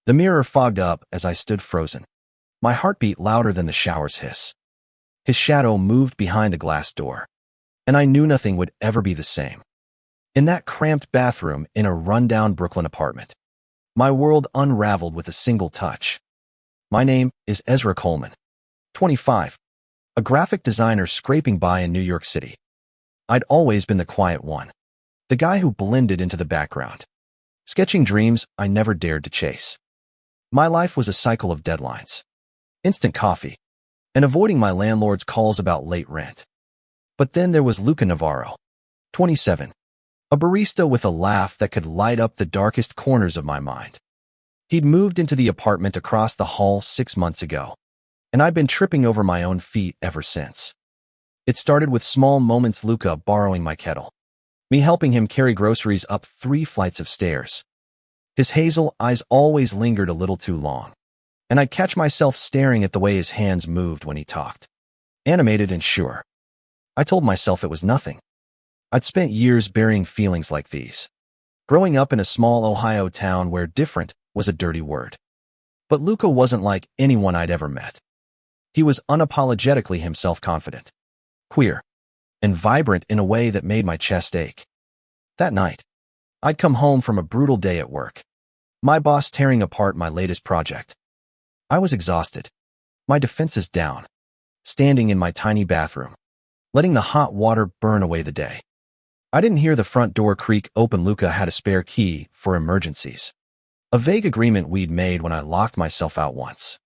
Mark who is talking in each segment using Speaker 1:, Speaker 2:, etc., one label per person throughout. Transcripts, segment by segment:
Speaker 1: The mirror fogged up as I stood frozen, my heartbeat louder than the shower's hiss. His shadow moved behind the glass door, and I knew nothing would ever be the same. In that cramped bathroom in a rundown Brooklyn apartment, my world unraveled with a single touch. My name is Ezra Coleman, 25, a graphic designer scraping by in New York City. I'd always been the quiet one, the guy who blended into the background, sketching dreams I never dared to chase. My life was a cycle of deadlines, instant coffee, and avoiding my landlord's calls about late rent. But then there was Luca Navarro, 27, a barista with a laugh that could light up the darkest corners of my mind. He'd moved into the apartment across the hall 6 months ago, and I'd been tripping over my own feet ever since. It started with small moments: Luca borrowing my kettle, me helping him carry groceries up 3 flights of stairs. His hazel eyes always lingered a little too long, and I'd catch myself staring at the way his hands moved when he talked. Animated and sure. I told myself it was nothing. I'd spent years burying feelings like these, growing up in a small Ohio town where different was a dirty word. But Luca wasn't like anyone I'd ever met. He was unapologetically himself, confident, queer, and vibrant in a way that made my chest ache. That night, I'd come home from a brutal day at work, my boss tearing apart my latest project. I was exhausted, my defenses down, standing in my tiny bathroom, letting the hot water burn away the day. I didn't hear the front door creak open. Luca had a spare key for emergencies, a vague agreement we'd made when I locked myself out once.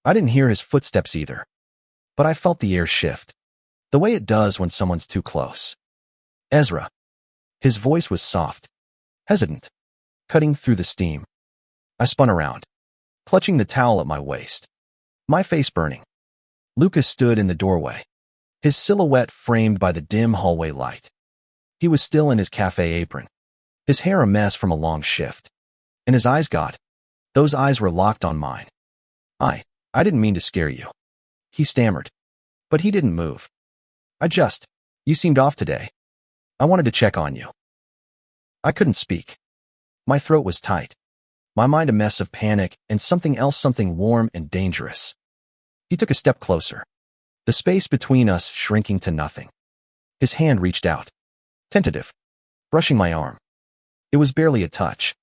Speaker 1: I didn't hear his footsteps either, but I felt the air shift, the way it does when someone's too close. Ezra. His voice was soft, hesitant, cutting through the steam. I spun around, clutching the towel at my waist, my face burning. Luca stood in the doorway, his silhouette framed by the dim hallway light. He was still in his cafe apron, his hair a mess from a long shift, and his eyes, God, those eyes were locked on mine. I didn't mean to scare you, he stammered, but he didn't move. You seemed off today. I wanted to check on you. I couldn't speak. My throat was tight, my mind a mess of panic and something else, something warm and dangerous. He took a step closer, the space between us shrinking to nothing. His hand reached out, tentative, brushing my arm. It was barely a touch,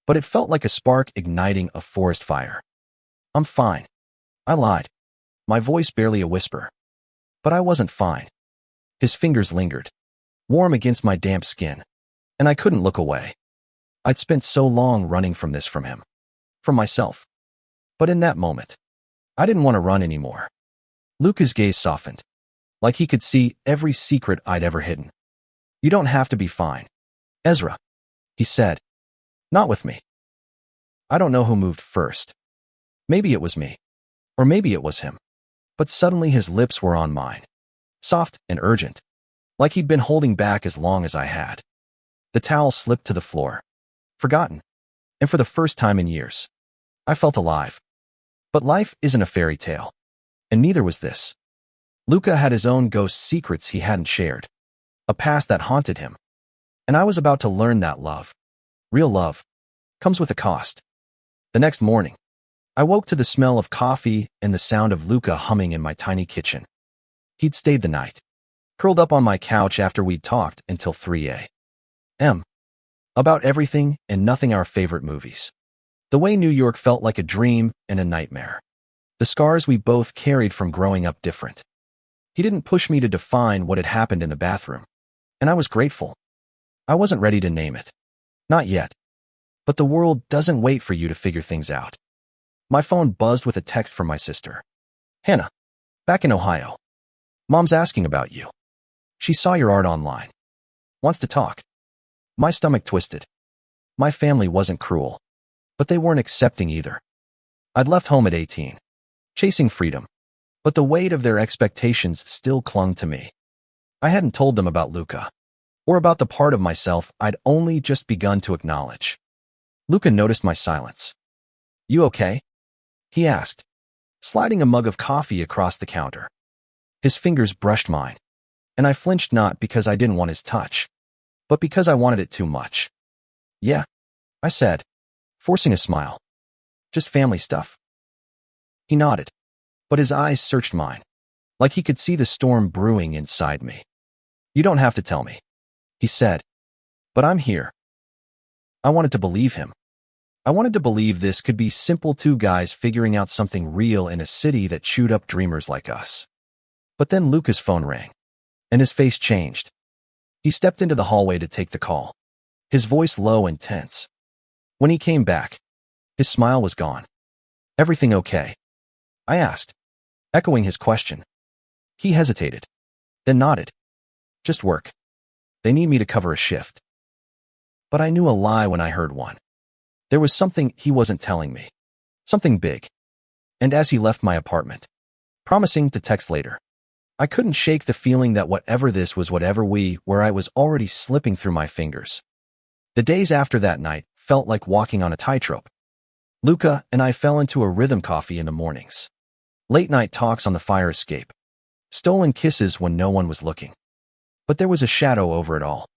Speaker 1: but it felt like a spark igniting a forest fire. I'm fine, I lied, my voice barely a whisper. But I wasn't fine. His fingers lingered, warm against my damp skin, and I couldn't look away. I'd spent so long running from him, from myself. But in that moment, I didn't want to run anymore. Luca's gaze softened, like he could see every secret I'd ever hidden. You don't have to be fine, Ezra, he said. Not with me. I don't know who moved first. Maybe it was me, or maybe it was him. But suddenly his lips were on mine, soft and urgent, like he'd been holding back as long as I had. The towel slipped to the floor, forgotten, and for the first time in years, I felt alive. But life isn't a fairy tale, and neither was this. Luca had his own ghost secrets he hadn't shared, a past that haunted him, and I was about to learn that love, real love, comes with a cost. The next morning, I woke to the smell of coffee and the sound of Luca humming in my tiny kitchen. He'd stayed the night, curled up on my couch after we'd talked until 3 a.m. About everything and nothing, our favorite movies. The way New York felt like a dream and a nightmare. The scars we both carried from growing up different. He didn't push me to define what had happened in the bathroom, and I was grateful. I wasn't ready to name it. Not yet. But the world doesn't wait for you to figure things out. My phone buzzed with a text from my sister. Hannah, back in Ohio. Mom's asking about you. She saw your art online. Wants to talk. My stomach twisted. My family wasn't cruel, but they weren't accepting either. I'd left home at 18, chasing freedom, but the weight of their expectations still clung to me. I hadn't told them about Luca, or about the part of myself I'd only just begun to acknowledge. Luca noticed my silence. You okay? He asked, sliding a mug of coffee across the counter. His fingers brushed mine, and I flinched, not because I didn't want his touch, but because I wanted it too much. Yeah, I said, forcing a smile. Just family stuff. He nodded, but his eyes searched mine, like he could see the storm brewing inside me. You don't have to tell me, he said, but I'm here. I wanted to believe him. I wanted to believe this could be simple two guys figuring out something real in a city that chewed up dreamers like us. But then Luca's phone rang, and his face changed. He stepped into the hallway to take the call, his voice low and tense. When he came back, his smile was gone. Everything okay? I asked, echoing his question. He hesitated, then nodded. Just work. They need me to cover a shift. But I knew a lie when I heard one. There was something he wasn't telling me. Something big. And as he left my apartment, promising to text later, I couldn't shake the feeling that whatever this was, whatever we were, I was already slipping through my fingers. The days after that night felt like walking on a tightrope. Luca and I fell into a rhythm: coffee in the mornings, late-night talks on the fire escape, stolen kisses when no one was looking. But there was a shadow over it all,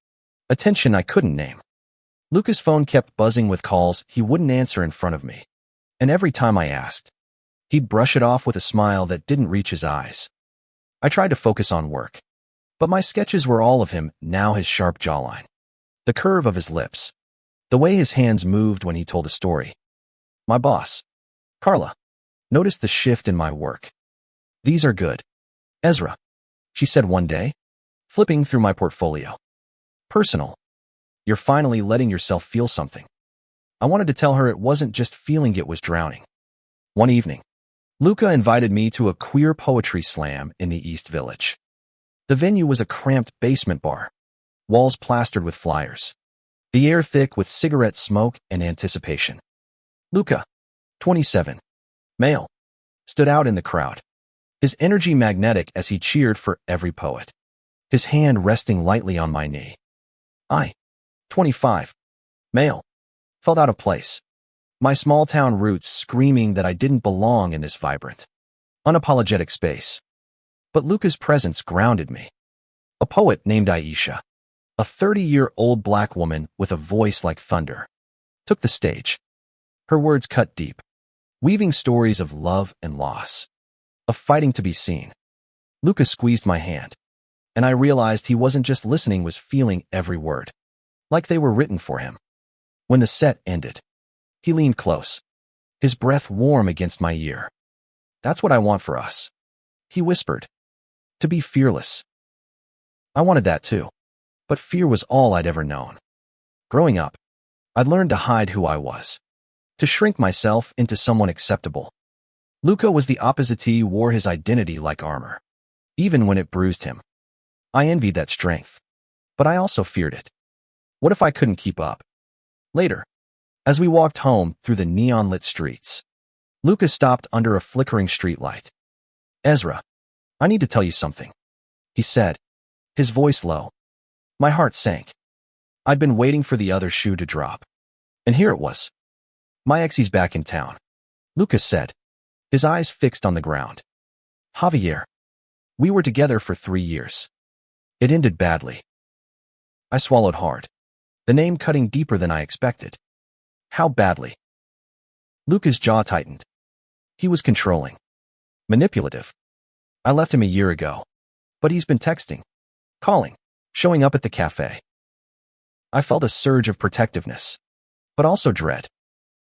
Speaker 1: a tension I couldn't name. Luca's phone kept buzzing with calls he wouldn't answer in front of me, and every time I asked, he'd brush it off with a smile that didn't reach his eyes. I tried to focus on work, but my sketches were all of him now: his sharp jawline, the curve of his lips, the way his hands moved when he told a story. My boss, Carla, noticed the shift in my work. These are good, Ezra, she said one day, flipping through my portfolio. Personal. You're finally letting yourself feel something. I wanted to tell her it wasn't just feeling, it was drowning. One evening, Luca invited me to a queer poetry slam in the East Village. The venue was a cramped basement bar, walls plastered with flyers, the air thick with cigarette smoke and anticipation. Luca, 27, male, stood out in the crowd, his energy magnetic as he cheered for every poet, his hand resting lightly on my knee. I, 25, male, felt out of place, my small-town roots screaming that I didn't belong in this vibrant, unapologetic space. But Luca's presence grounded me. A poet named Aisha, a 30-year-old black woman with a voice like thunder, took the stage. Her words cut deep, weaving stories of love and loss, of fighting to be seen. Luca squeezed my hand, and I realized he wasn't just listening, was feeling every word, like they were written for him. When the set ended, he leaned close, his breath warm against my ear. That's what I want for us, he whispered. To be fearless. I wanted that too, but fear was all I'd ever known. Growing up, I'd learned to hide who I was, to shrink myself into someone acceptable. Luca was the opposite. He wore his identity like armor, even when it bruised him. I envied that strength, but I also feared it. What if I couldn't keep up? Later, as we walked home through the neon-lit streets, Luca stopped under a flickering streetlight. Ezra, I need to tell you something, he said, his voice low. My heart sank. I'd been waiting for the other shoe to drop, and here it was. My ex, he's back in town, Luca said, his eyes fixed on the ground. Javier. We were together for 3 years. It ended badly. I swallowed hard, the name cutting deeper than I expected. How badly? Luca's jaw tightened. He was controlling, manipulative. I left him a year ago, but he's been texting, calling, showing up at the cafe. I felt a surge of protectiveness, but also dread.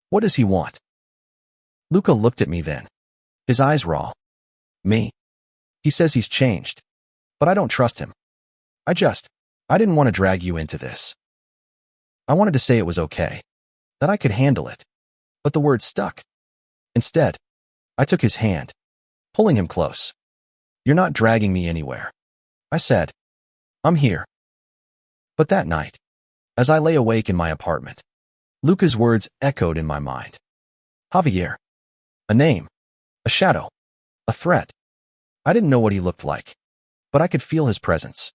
Speaker 1: What does he want? Luca looked at me then, his eyes raw. Me? He says he's changed, but I don't trust him. I didn't want to drag you into this. I wanted to say it was okay, that I could handle it, but the words stuck. Instead, I took his hand, pulling him close. You're not dragging me anywhere, I said. I'm here. But that night, as I lay awake in my apartment, Luca's words echoed in my mind. Javier. A name, a shadow, a threat. I didn't know what he looked like, but I could feel his presence,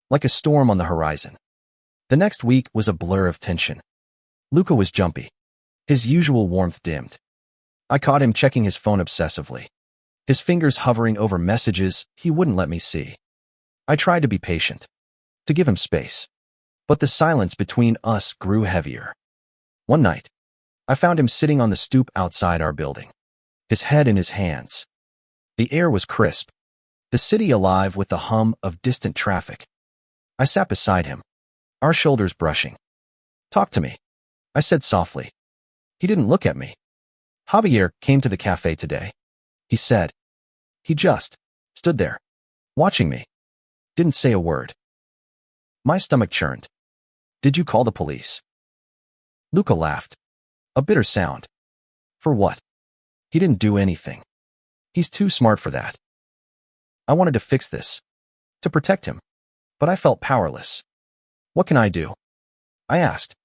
Speaker 1: like a storm on the horizon. The next week was a blur of tension. Luca was jumpy, his usual warmth dimmed. I caught him checking his phone obsessively, his fingers hovering over messages he wouldn't let me see. I tried to be patient, to give him space, but the silence between us grew heavier. One night, I found him sitting on the stoop outside our building, his head in his hands. The air was crisp, the city alive with the hum of distant traffic. I sat beside him, our shoulders brushing. "Talk to me," I said softly. He didn't look at me. "Javier came to the cafe today," he said. He just stood there, watching me. Didn't say a word. My stomach churned. "Did you call the police?" Luca laughed. A bitter sound. "For what? He didn't do anything. He's too smart for that." I wanted to fix this, to protect him, but I felt powerless. "What can I do?" I asked.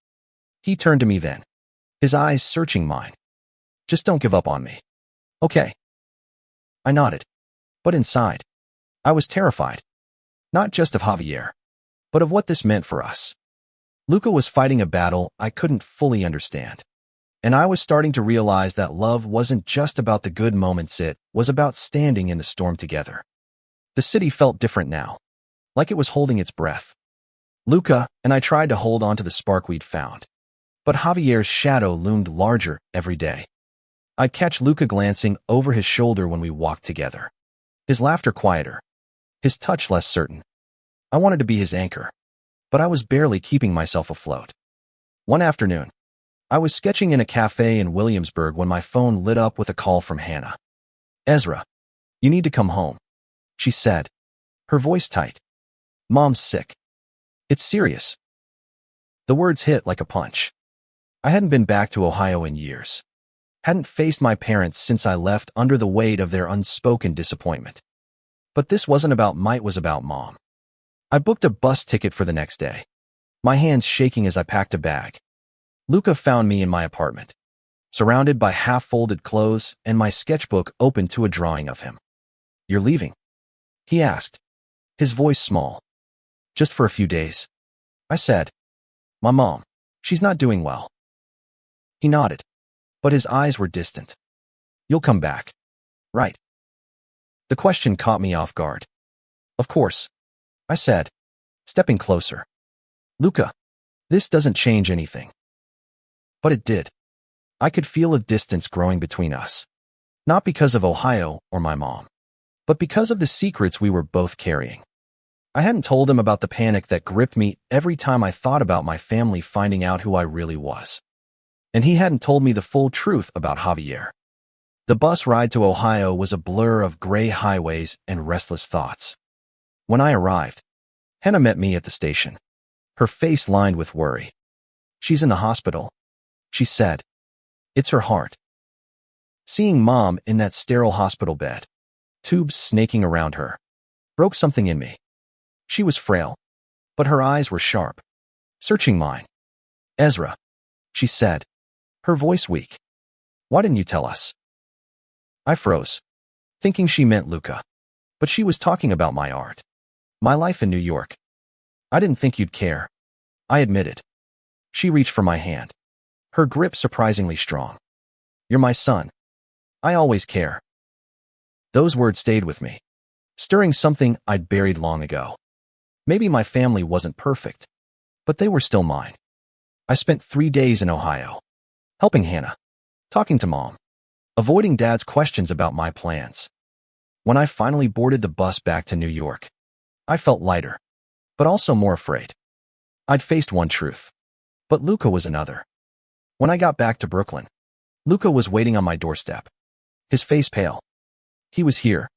Speaker 1: He turned to me then, his eyes searching mine. "Just don't give up on me. Okay?" I nodded. But inside, I was terrified. Not just of Javier, but of what this meant for us. Luca was fighting a battle I couldn't fully understand. And I was starting to realize that love wasn't just about the good moments, it was about standing in the storm together. The city felt different now, like it was holding its breath. Luca and I tried to hold on to the spark we'd found, but Javier's shadow loomed larger every day. I'd catch Luca glancing over his shoulder when we walked together, his laughter quieter, his touch less certain. I wanted to be his anchor, but I was barely keeping myself afloat. One afternoon, I was sketching in a cafe in Williamsburg when my phone lit up with a call from Hannah. "Ezra, you need to come home," she said, her voice tight. "Mom's sick. It's serious." The words hit like a punch. I hadn't been back to Ohio in years. Hadn't faced my parents since I left under the weight of their unspoken disappointment. But this wasn't about Might, it was about Mom. I booked a bus ticket for the next day, my hands shaking as I packed a bag. Luca found me in my apartment, surrounded by half-folded clothes and my sketchbook open to a drawing of him. "You're leaving?" he asked, his voice small. "Just for a few days," I said. "My mom, she's not doing well." He nodded, but his eyes were distant. "You'll come back, right?" The question caught me off guard. "Of course," I said, stepping closer. "Luca, this doesn't change anything." But it did. I could feel a distance growing between us. Not because of Ohio or my mom, but because of the secrets we were both carrying. I hadn't told him about the panic that gripped me every time I thought about my family finding out who I really was. And he hadn't told me the full truth about Javier. The bus ride to Ohio was a blur of gray highways and restless thoughts. When I arrived, Hannah met me at the station, her face lined with worry. "She's in the hospital," she said. "It's her heart." Seeing Mom in that sterile hospital bed, tubes snaking around her, broke something in me. She was frail, but her eyes were sharp, searching mine. "Ezra," she said, her voice weak. "Why didn't you tell us?" I froze, thinking she meant Luca, but she was talking about my art, my life in New York. "I didn't think you'd care," I admitted. She reached for my hand, her grip surprisingly strong. "You're my son. I always care." Those words stayed with me, stirring something I'd buried long ago. Maybe my family wasn't perfect, but they were still mine. I spent 3 days in Ohio, helping Hannah, talking to Mom, avoiding Dad's questions about my plans. When I finally boarded the bus back to New York, I felt lighter, but also more afraid. I'd faced one truth, but Luca was another. When I got back to Brooklyn, Luca was waiting on my doorstep, his face pale. "He was here,"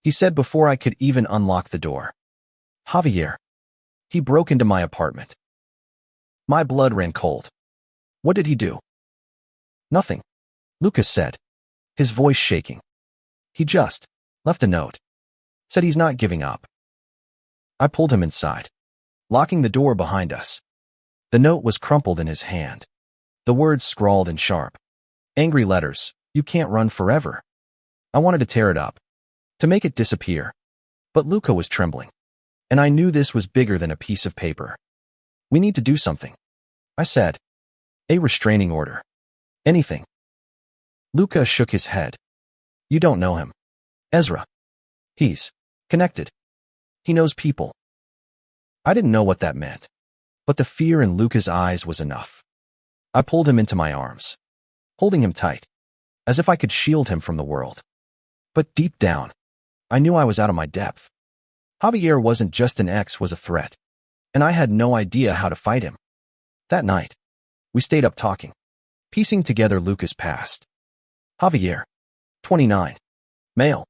Speaker 1: he said before I could even unlock the door. "Javier." He broke into my apartment. My blood ran cold. "What did he do?" "Nothing," Luca said, his voice shaking. "He just left a note. Said he's not giving up." I pulled him inside, locking the door behind us. The note was crumpled in his hand, the words scrawled in sharp, angry letters. "You can't run forever." I wanted to tear it up, to make it disappear, but Luca was trembling, and I knew this was bigger than a piece of paper. "We need to do something," I said. "A restraining order. Anything." Luca shook his head. "You don't know him, Ezra. He's connected. He knows people." I didn't know what that meant, but the fear in Luca's eyes was enough. I pulled him into my arms, holding him tight, as if I could shield him from the world. But deep down, I knew I was out of my depth. Javier wasn't just an ex, was a threat, and I had no idea how to fight him. That night, we stayed up talking, piecing together Luca's past. Javier, 29, male,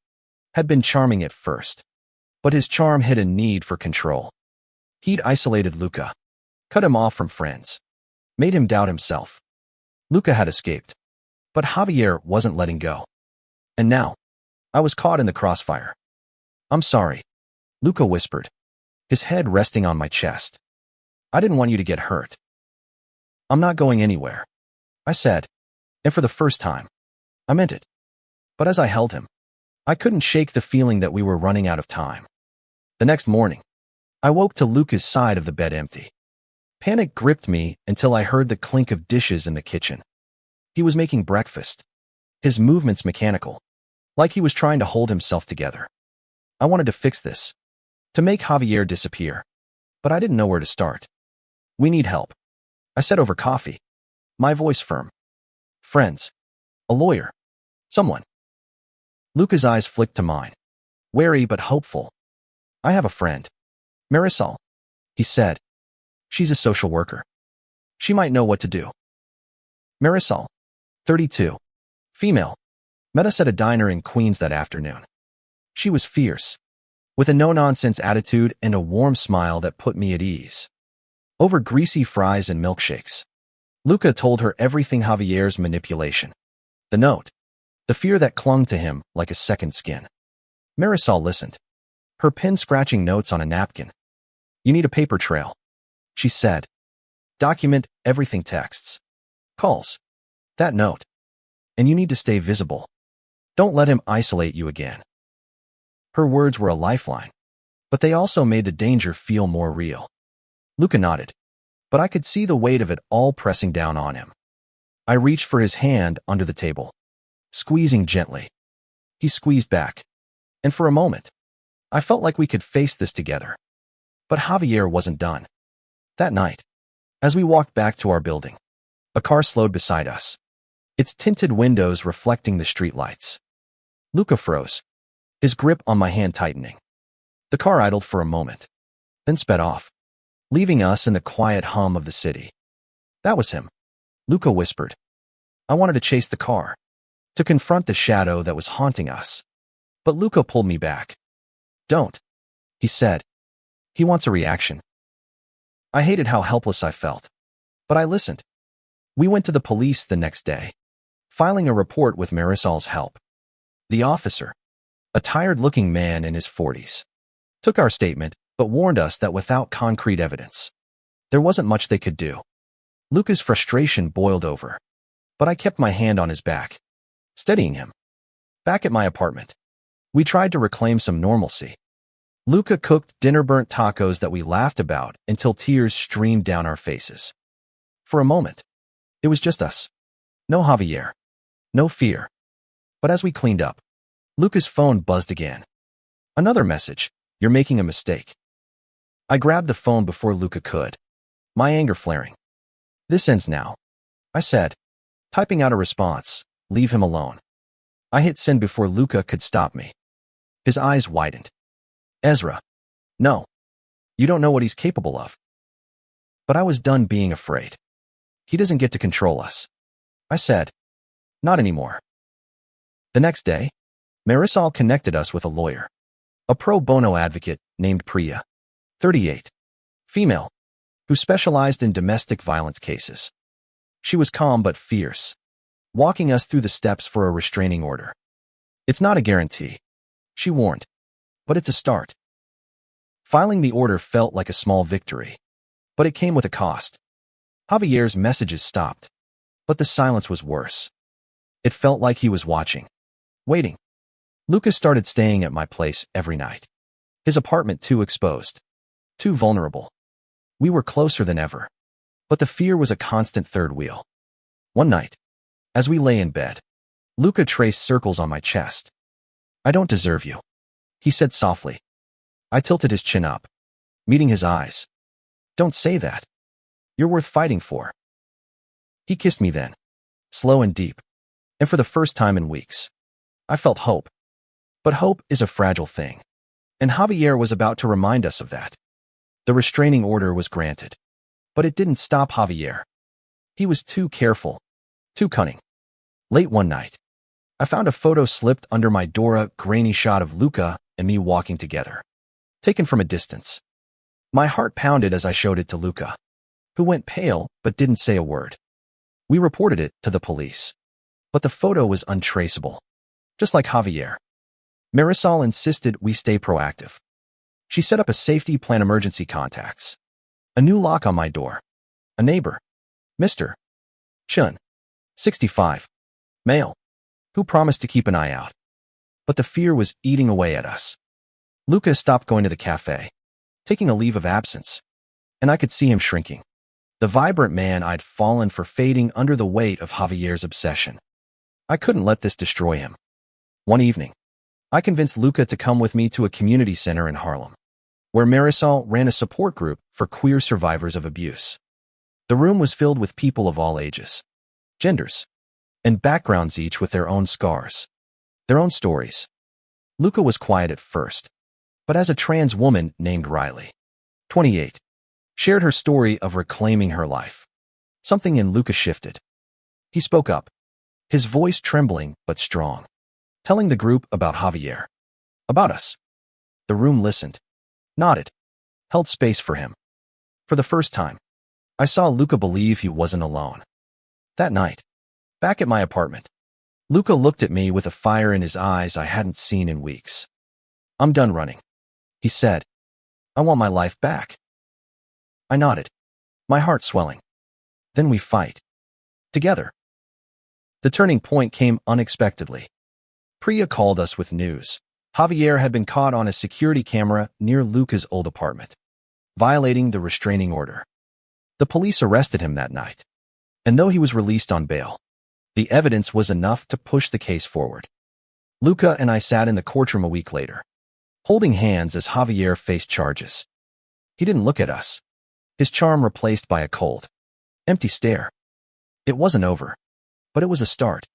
Speaker 1: had been charming at first, but his charm hid a need for control. He'd isolated Luca, cut him off from friends, made him doubt himself. Luca had escaped, but Javier wasn't letting go. And now, I was caught in the crossfire. "I'm sorry," Luca whispered, his head resting on my chest. "I didn't want you to get hurt." "I'm not going anywhere," I said, and for the first time, I meant it. But as I held him, I couldn't shake the feeling that we were running out of time. The next morning, I woke to Luca's side of the bed empty. Panic gripped me until I heard the clink of dishes in the kitchen. He was making breakfast, his movements mechanical, like he was trying to hold himself together. I wanted to fix this, to make Javier disappear, but I didn't know where to start. "We need help," I said over coffee, my voice firm. "Friends, a lawyer, someone." Luca's eyes flicked to mine, wary but hopeful. "I have a friend, Marisol," he said. "She's a social worker. She might know what to do." Marisol, 32, female, met us at a diner in Queens that afternoon. She was fierce, with a no-nonsense attitude and a warm smile that put me at ease. Over greasy fries and milkshakes, Luca told her everything: Javier's manipulation, the note, the fear that clung to him like a second skin. Marisol listened, her pen scratching notes on a napkin. "You need a paper trail," she said. "Document everything: texts, calls, that note. And you need to stay visible. Don't let him isolate you again." Her words were a lifeline, but they also made the danger feel more real. Luca nodded, but I could see the weight of it all pressing down on him. I reached for his hand under the table, squeezing gently. He squeezed back, and for a moment, I felt like we could face this together. But Javier wasn't done. That night, as we walked back to our building, a car slowed beside us, its tinted windows reflecting the streetlights. Luca froze, his grip on my hand tightening. The car idled for a moment, then sped off, leaving us in the quiet hum of the city. "That was him," Luca whispered. I wanted to chase the car, to confront the shadow that was haunting us. But Luca pulled me back. "Don't," he said. "He wants a reaction." I hated how helpless I felt, but I listened. We went to the police the next day, filing a report with Marisol's help. The officer, a tired-looking man in his 40s, took our statement but warned us that without concrete evidence, there wasn't much they could do. Luca's frustration boiled over, but I kept my hand on his back, steadying him. Back at my apartment, we tried to reclaim some normalcy. Luca cooked dinner-burnt tacos that we laughed about until tears streamed down our faces. For a moment, it was just us. No Javier, no fear. But as we cleaned up, Luca's phone buzzed again. Another message: "You're making a mistake." I grabbed the phone before Luca could, my anger flaring. "This ends now," I said, typing out a response: "Leave him alone." I hit send before Luca could stop me. His eyes widened. "Ezra, no. You don't know what he's capable of." But I was done being afraid. "He doesn't get to control us," I said. "Not anymore." The next day, Marisol connected us with a lawyer, a pro bono advocate named Priya, 38, female, who specialized in domestic violence cases. She was calm but fierce, walking us through the steps for a restraining order. "It's not a guarantee," she warned, "but it's a start." Filing the order felt like a small victory, but it came with a cost. Javier's messages stopped, but the silence was worse. It felt like he was watching, waiting. Lucas started staying at my place every night. His apartment too exposed, too vulnerable. We were closer than ever, but the fear was a constant third wheel. One night, as we lay in bed, Luca traced circles on my chest. "I don't deserve you," he said softly. I tilted his chin up, meeting his eyes. "Don't say that. You're worth fighting for." He kissed me then, slow and deep, And for the first time in weeks, I felt hope. But hope is a fragile thing. And Javier was about to remind us of that. The restraining order was granted. But it didn't stop Javier. He was too careful, too cunning. Late one night, I found a photo slipped under my door, a grainy shot of Luca and me walking together, taken from a distance. My heart pounded as I showed it to Luca, who went pale but didn't say a word. We reported it to the police. But the photo was untraceable, just like Javier. Marisol insisted we stay proactive. She set up a safety plan, emergency contacts, a new lock on my door, a neighbor, Mr. Chun, 65, male, who promised to keep an eye out. But the fear was eating away at us. Luca stopped going to the cafe, taking a leave of absence, and I could see him shrinking. The vibrant man I'd fallen for fading under the weight of Javier's obsession. I couldn't let this destroy him. One evening, I convinced Luca to come with me to a community center in Harlem, where Marisol ran a support group for queer survivors of abuse. The room was filled with people of all ages, genders, and backgrounds, each with their own scars, their own stories. Luca was quiet at first, but as a trans woman named Riley, 28, shared her story of reclaiming her life, something in Luca shifted. He spoke up, his voice trembling but strong, telling the group about Javier, about us. The room listened, nodded, held space for him. For the first time, I saw Luca believe he wasn't alone. That night, back at my apartment, Luca looked at me with a fire in his eyes I hadn't seen in weeks. "I'm done running," he said. "I want my life back." I nodded, my heart swelling. "Then we fight. Together." The turning point came unexpectedly. Priya called us with news. Javier had been caught on a security camera near Luca's old apartment, violating the restraining order. The police arrested him that night, and though he was released on bail, the evidence was enough to push the case forward. Luca and I sat in the courtroom a week later, holding hands as Javier faced charges. He didn't look at us, his charm replaced by a cold, empty stare. It wasn't over, but it was a start.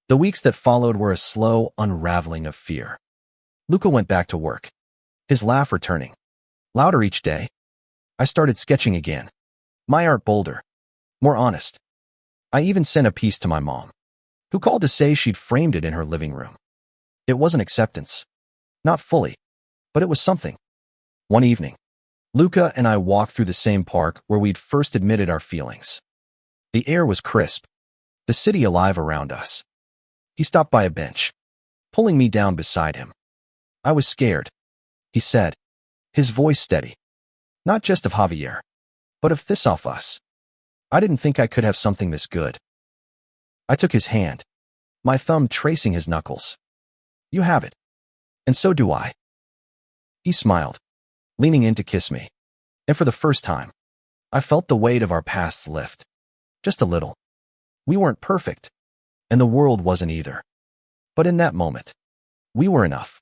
Speaker 1: The weeks that followed were a slow unraveling of fear. Luca went back to work, his laugh returning, louder each day. I started sketching again, my art bolder, more honest. I even sent a piece to my mom, who called to say she'd framed it in her living room. It wasn't acceptance, not fully, but it was something. One evening, Luca and I walked through the same park where we'd first admitted our feelings. The air was crisp, the city alive around us. He stopped by a bench, pulling me down beside him. "I was scared," he said, his voice steady. "Not just of Javier, but of this of us. I didn't think I could have something this good." I took his hand, my thumb tracing his knuckles. "You have it, and so do I." He smiled, leaning in to kiss me, and for the first time, I felt the weight of our pasts lift. Just a little. We weren't perfect, and the world wasn't either. But in that moment, we were enough.